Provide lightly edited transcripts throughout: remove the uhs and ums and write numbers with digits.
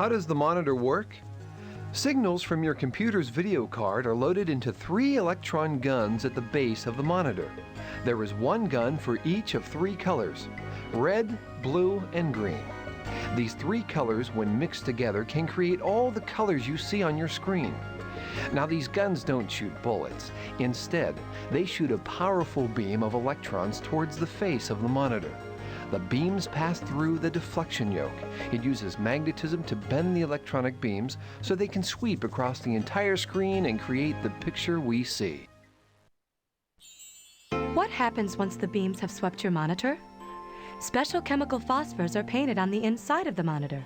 How does the monitor work? Signals from your computer's video card are loaded into 3 electron guns at the base of the monitor. There is one gun for each of 3 colors: red, blue, and green. These 3 colors, when mixed together, can create all the colors you see on your screen. Now, these guns don't shoot bullets. Instead, they shoot a powerful beam of electrons towards the face of the monitor. The beams pass through the deflection yoke. It uses magnetism to bend the electronic beams so they can sweep across the entire screen and create the picture we see. What happens once the beams have swept your monitor? Special chemical phosphors are painted on the inside of the monitor.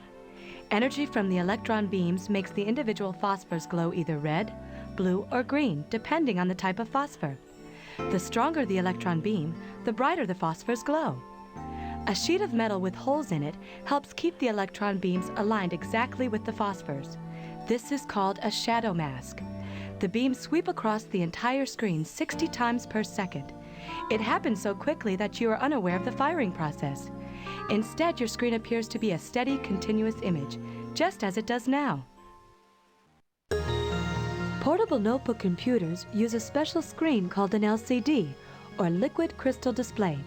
Energy from the electron beams makes the individual phosphors glow either red, blue, or green, depending on the type of phosphor. The stronger the electron beam, the brighter the phosphors glow. A sheet of metal with holes in it helps keep the electron beams aligned exactly with the phosphors. This is called a shadow mask. The beams sweep across the entire screen 60 times per second. It happens so quickly that you are unaware of the firing process. Instead, your screen appears to be a steady, continuous image, just as it does now. Portable notebook computers use a special screen called an LCD, or liquid crystal display.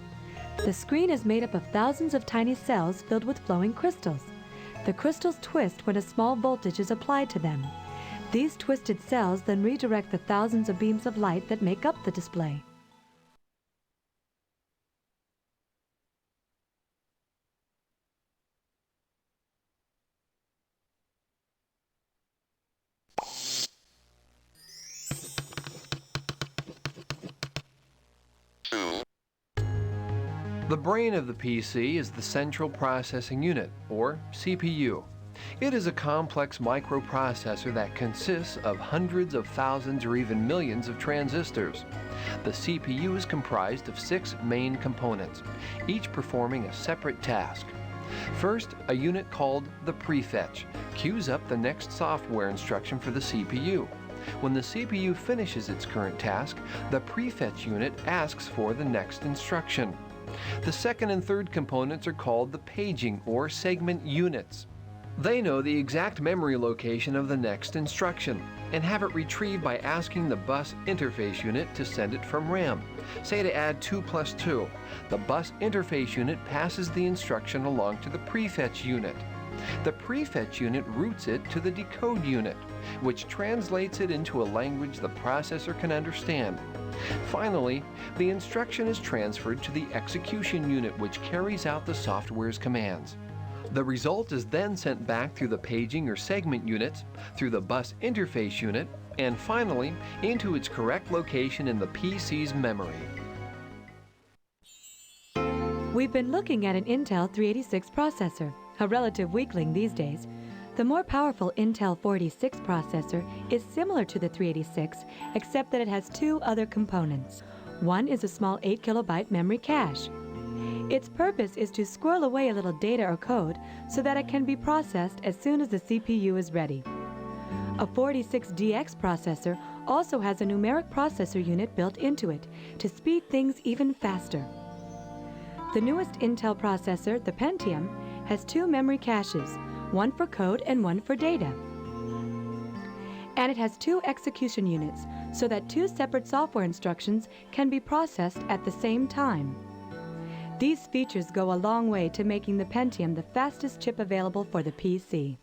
The screen is made up of thousands of tiny cells filled with flowing crystals. The crystals twist when a small voltage is applied to them. These twisted cells then redirect the thousands of beams of light that make up the display. The brain of the PC is the Central Processing Unit, or CPU. It is a complex microprocessor that consists of hundreds of thousands or even millions of transistors. The CPU is comprised of 6 main components, each performing a separate task. First, a unit called the prefetch queues up the next software instruction for the CPU. When the CPU finishes its current task, the prefetch unit asks for the next instruction. The second and third components are called the paging or segment units. They know the exact memory location of the next instruction and have it retrieved by asking the bus interface unit to send it from RAM. Say to add 2 plus 2. The bus interface unit passes the instruction along to the prefetch unit. The prefetch unit routes it to the decode unit, which translates it into a language the processor can understand. Finally, the instruction is transferred to the execution unit, which carries out the software's commands. The result is then sent back through the paging or segment units, through the bus interface unit, and finally into its correct location in the PC's memory. We've been looking at an Intel 386 processor, a relative weakling these days. The more powerful Intel 486 processor is similar to the 386, except that it has 2 other components. One is a small 8 kilobyte memory cache. Its purpose is to squirrel away a little data or code so that it can be processed as soon as the CPU is ready. A 486DX processor also has a numeric processor unit built into it to speed things even faster. The newest Intel processor, the Pentium, has 2 memory caches, one for code and one for data. And it has 2 execution units so that 2 separate software instructions can be processed at the same time. These features go a long way to making the Pentium the fastest chip available for the PC.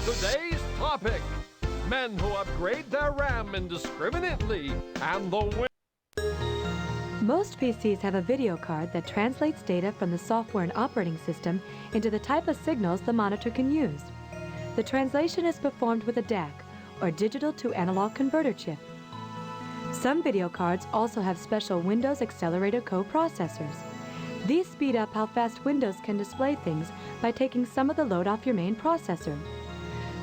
Today's topic: men who upgrade their RAM indiscriminately and the win. Most PCs have a video card that translates data from the software and operating system into the type of signals the monitor can use. The translation is performed with a DAC, or digital to analog converter chip. Some video cards also have special Windows Accelerator coprocessors. These speed up how fast Windows can display things by taking some of the load off your main processor.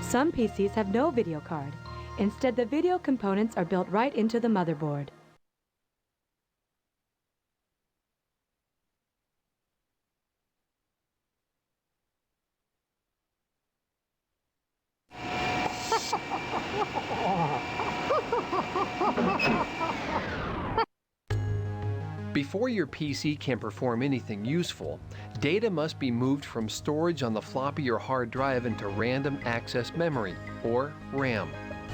Some PCs have no video card. Instead, the video components are built right into the motherboard. Before your PC can perform anything useful, data must be moved from storage on the floppy or hard drive into random access memory, or RAM.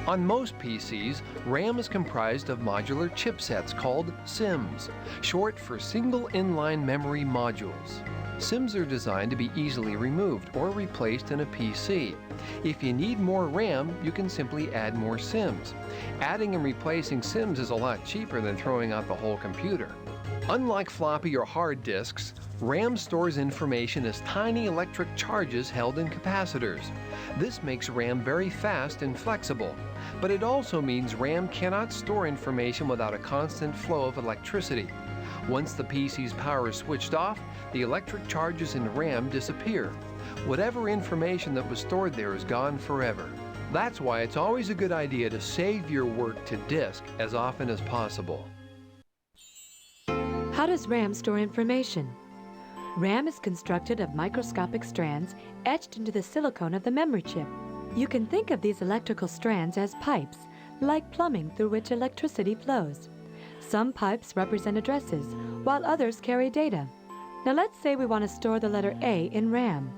On most PCs, RAM is comprised of modular chipsets called SIMMs, short for Single Inline Memory Modules. SIMMs are designed to be easily removed or replaced in a PC. If you need more RAM, you can simply add more SIMMs. Adding and replacing SIMMs is a lot cheaper than throwing out the whole computer. Unlike floppy or hard disks, RAM stores information as tiny electric charges held in capacitors. This makes RAM very fast and flexible, but it also means RAM cannot store information without a constant flow of electricity. Once the PC's power is switched off, the electric charges in RAM disappear. Whatever information that was stored there is gone forever. That's why it's always a good idea to save your work to disk as often as possible. How does RAM store information? RAM is constructed of microscopic strands etched into the silicon of the memory chip. You can think of these electrical strands as pipes, like plumbing through which electricity flows. Some pipes represent addresses, while others carry data. Now let's say we want to store the letter A in RAM.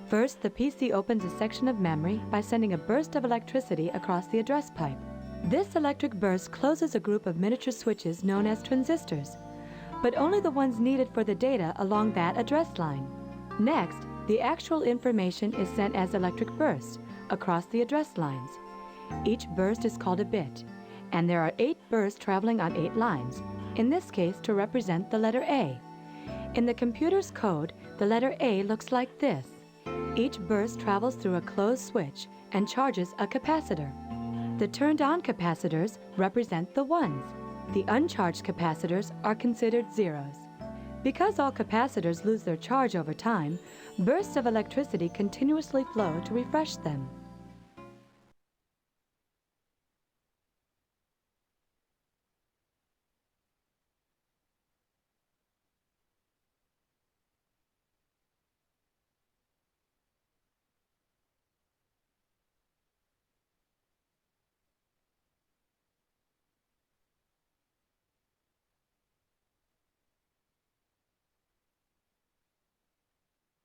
First, the PC opens a section of memory by sending a burst of electricity across the address pipe. This electric burst closes a group of miniature switches known as transistors, but only the ones needed for the data along that address line. Next, the actual information is sent as electric bursts across the address lines. Each burst is called a bit, and there are 8 bursts traveling on 8 lines, in this case to represent the letter A. In the computer's code, the letter A looks like this. Each burst travels through a closed switch and charges a capacitor. The turned-on capacitors represent the ones. The uncharged capacitors are considered zeros. Because all capacitors lose their charge over time, bursts of electricity continuously flow to refresh them.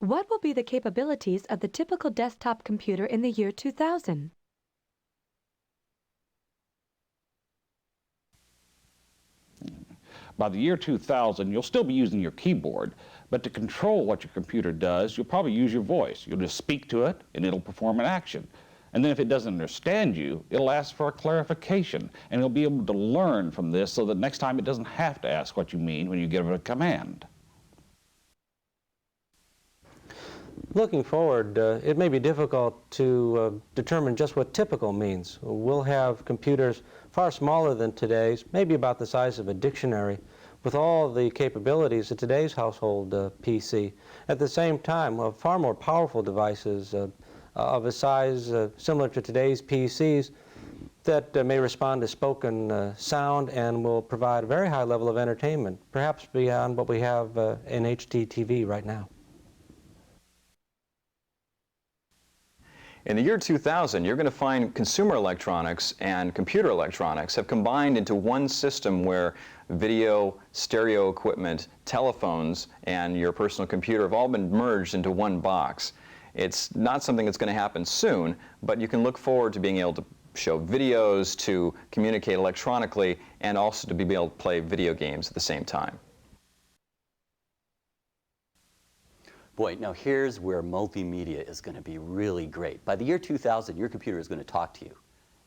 What will be the capabilities of the typical desktop computer in the year 2000? By the year 2000, you'll still be using your keyboard, but to control what your computer does, you'll probably use your voice. You'll just speak to it, and it'll perform an action. And then if it doesn't understand you, it'll ask for a clarification, and you'll be able to learn from this so that next time it doesn't have to ask what you mean when you give it a command. Looking forward, it may be difficult to determine just what typical means. We'll have computers far smaller than today's, maybe about the size of a dictionary, with all the capabilities of today's household PC. At the same time, far more powerful devices of a size similar to today's PCs that may respond to spoken sound and will provide a very high level of entertainment, perhaps beyond what we have in HDTV right now. In the year 2000, you're going to find consumer electronics and computer electronics have combined into one system where video, stereo equipment, telephones, and your personal computer have all been merged into one box. It's not something that's going to happen soon, but you can look forward to being able to show videos, to communicate electronically, and also to be able to play video games at the same time. Boy, now here's where multimedia is going to be really great. By the year 2000, your computer is going to talk to you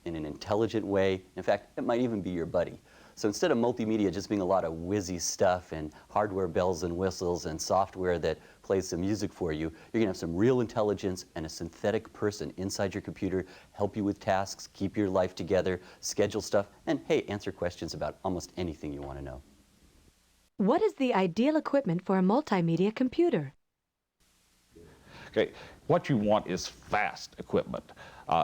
in an intelligent way. In fact, it might even be your buddy. So instead of multimedia just being a lot of whizzy stuff and hardware bells and whistles and software that plays some music for you, you're going to have some real intelligence and a synthetic person inside your computer, help you with tasks, keep your life together, schedule stuff, and hey, answer questions about almost anything you want to know. What is the ideal equipment for a multimedia computer? Okay, what you want is fast equipment.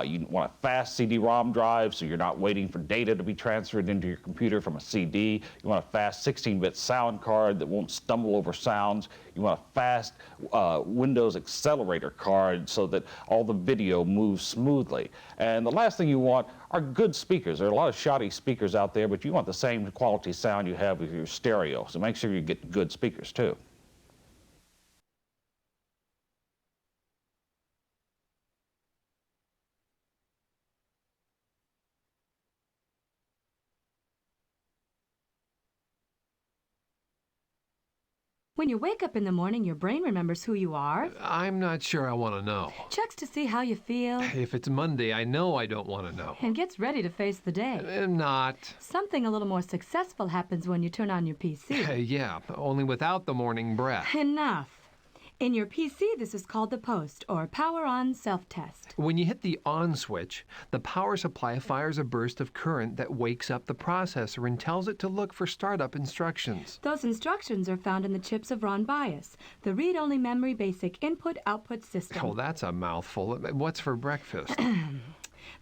You want a fast CD-ROM drive so you're not waiting for data to be transferred into your computer from a CD. You want a fast 16-bit sound card that won't stumble over sounds. You want a fast Windows accelerator card so that all the video moves smoothly. And the last thing you want are good speakers. There are a lot of shoddy speakers out there, but you want the same quality sound you have with your stereo. So make sure you get good speakers too. When you wake up in the morning, your brain remembers who you are. I'm not sure I want to know. Checks to see how you feel. If it's Monday, I know I don't want to know. And gets ready to face the day. Not. Something a little more successful happens when you turn on your PC. Yeah, only without the morning breath. Enough. In your PC, this is called the post, or power-on self-test. When you hit the on switch, the power supply fires a burst of current that wakes up the processor and tells it to look for startup instructions. Those instructions are found in the chips of ROM BIOS, the read-only memory basic input-output system. Oh, that's a mouthful. What's for breakfast?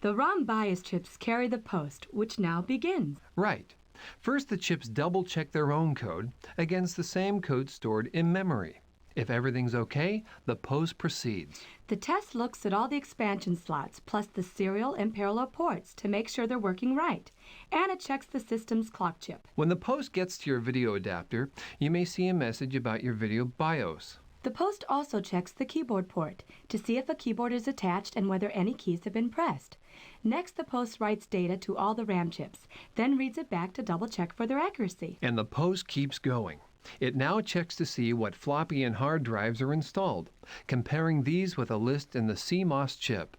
The ROM BIOS chips carry the post, which now begins. Right. First, the chips double-check their own code against the same code stored in memory. If everything's okay, the post proceeds. The test looks at all the expansion slots, plus the serial and parallel ports to make sure they're working right. And it checks the system's clock chip. When the post gets to your video adapter, you may see a message about your video BIOS. The post also checks the keyboard port to see if a keyboard is attached and whether any keys have been pressed. Next, the post writes data to all the RAM chips, then reads it back to double-check for their accuracy. And the post keeps going. It now checks to see what floppy and hard drives are installed, comparing these with a list in the CMOS chip.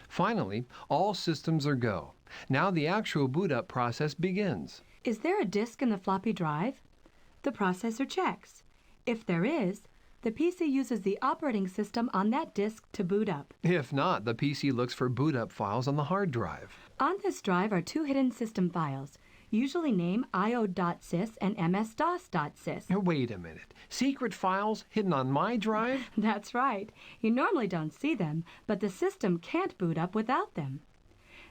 Finally, all systems are go. Now the actual boot-up process begins. Is there a disk in the floppy drive? The processor checks. If there is, the PC uses the operating system on that disk to boot up. If not, the PC looks for boot-up files on the hard drive. On this drive are two hidden system files, usually named io.sys and ms-dos.sys. Now, wait a minute. Secret files hidden on my drive? That's right. You normally don't see them, but the system can't boot up without them.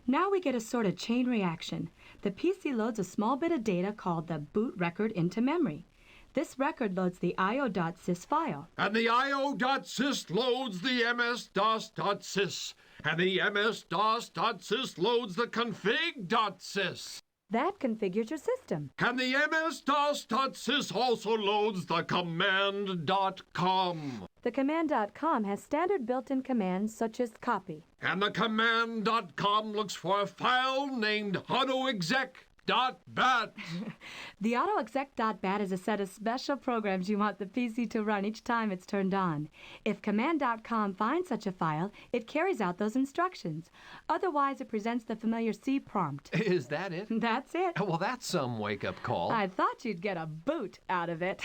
Now we get a sort of chain reaction. The PC loads a small bit of data called the boot record into memory. This record loads the io.sys file. And the io.sys loads the ms-dos.sys. And the ms-dos.sys loads the config.sys. That configures your system. And the ms-dos.sys also loads the command.com. The command.com has standard built-in commands such as copy. And the command.com looks for a file named autoexec.bat. The autoexec.bat is a set of special programs you want the PC to run each time it's turned on. If command.com finds such a file, it carries out those instructions. Otherwise, it presents the familiar C prompt. Is that it? That's it. Well, that's some wake-up call. I thought you'd get a boot out of it.